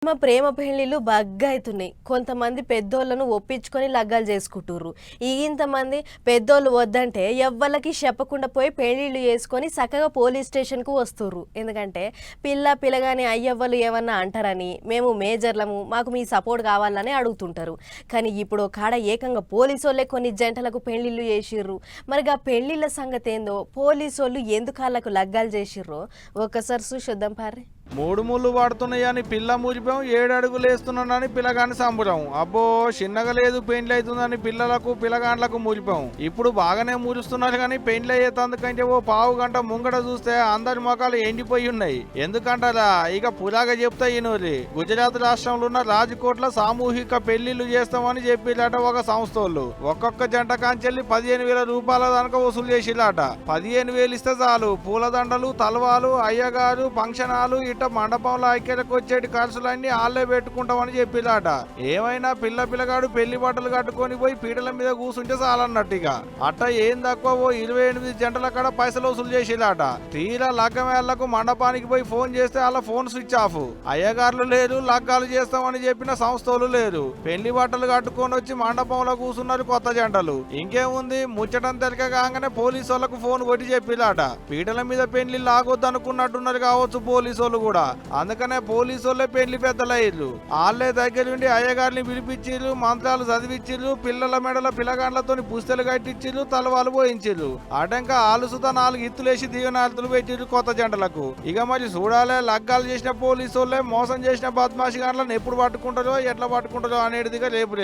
మా ప్రేమ పెళ్లిళ్ళు బగ్గైతున్నాయి. కొంతమంది పెద్దోళ్ళను ఒప్పించుకొని లగ్గాలు చేసుకుంటుర్రు. ఇంతమంది పెద్దోళ్ళు వద్దంటే ఎవ్వలకి చెప్పకుండా పోయి పెళ్లిళ్ళు చేసుకొని చక్కగా పోలీస్ స్టేషన్కు వస్తుర్రు. ఎందుకంటే పిల్లగాని అయ్యవ్వలు ఏమన్నా అంటారని, మేము మేజర్లము, మాకు మీ సపోర్ట్ కావాలని అడుగుతుంటారు. కానీ ఇప్పుడు కాడ ఏకంగా పోలీసోళ్ళే కొన్ని జంటలకు పెళ్లిళ్ళు చేసిర్రు. మరి ఆ పెళ్లిళ్ళ సంగతి ఏందో, పోలీసోళ్ళు ఎందుకు వాళ్ళకు లగ్గాలు చేసిర్రో ఒక్కసారి చూద్దాం పారి. మూడు ముళ్ళు పడుతున్నాయని పిల్ల మురిపాం, 7 అడుగులు వేస్తున్నానని పిల్లగాని సంబరం. అబ్బో చిన్నగా లేదు పెండ్లి అవుతుందని పిల్లగాండ్లకు మురిపాం. ఇప్పుడు బాగానే మురుస్తున్నారు కానీ పెండ్లి అయ్యేందుకంటే ఓ పావు గంట ముంగట చూస్తే అందరి మొఖాలు ఎండిపోయి ఉన్నాయి. ఎందుకంటారా, ఇక పురాగా చెప్తా ఈనోరి. గుజరాత్ రాష్ట్రంలో ఉన్న రాజ్కోట్లో సామూహిక పెళ్లిళ్లు చేస్తామని చెప్పిలాట ఒక సంస్థలు. ఒక్కొక్క జంట కాంచెల్లి 15,000 రూపాయల దాకా వసూలు చేసిలాట. 15,000 ఇస్తే చాలు పూలదండలు, తలవాలు, అయ్యగారు, ఫంక్షన్ హాలు, మండపంలో ఐక్యతకు వచ్చేటి ఖర్చులన్నీ ఆళ్లే పెట్టుకుంటామని చెప్పిలాట. ఏమైనా పిల్లగాడు పెళ్లి బట్టలు కట్టుకొని పోయి పీటల మీద కూర్చుంటే చాలన్నట్టుగా. అట్ట ఏం తక్కువ 28 జంటల కాడ పైసలు వసూలు చేసిలాట. తీరా లగ్గమేళ్లకు మండపానికి పోయి ఫోన్ చేస్తే వాళ్ళ ఫోన్ స్విచ్ ఆఫ్. అయ్యగారులు లేరు, లగ్గాలు చేస్తామని చెప్పిన సంస్థలు లేరు. పెళ్లి బట్టలు కట్టుకొని వచ్చి మండపంలో కూర్చున్నారు కొత్త జంటలు. ఇంకేముంది, ముచ్చటం తెలకగానే పోలీసు వాళ్ళకు ఫోన్ కొట్టి చెప్పిలాట. పీటల మీద పెళ్లి లాగొద్దనుకున్నట్టున్నారు కావచ్చు పోలీసు కూడా. అందుకనే పోలీసు వాళ్ళే పెళ్లి పెద్దలయ్యారు. వాళ్ళే దగ్గరుండి అయ్యగారిని పిలిపించిర్రు, మంత్రాలు చదివిచ్చిర్రు, పిల్లల మెడల పిల్లగాండ్లతో పుస్తలు కట్టించిర్రు, తలవాలు పోయించిర్రు. అటంక ఆలుసుత 4 ఇత్తులేసి దీవెనార్తులు పెట్టిర్రు కొత్త జంటలకు. ఇక మరి చూడాలే, లగ్గాలు చేసిన పోలీసు వాళ్ళే మోసం చేసిన బద్మాషి గాండ్లను ఎప్పుడు పట్టుకుంటారో ఎట్లా పట్టుకుంటారో అనేటిదిగా రేపు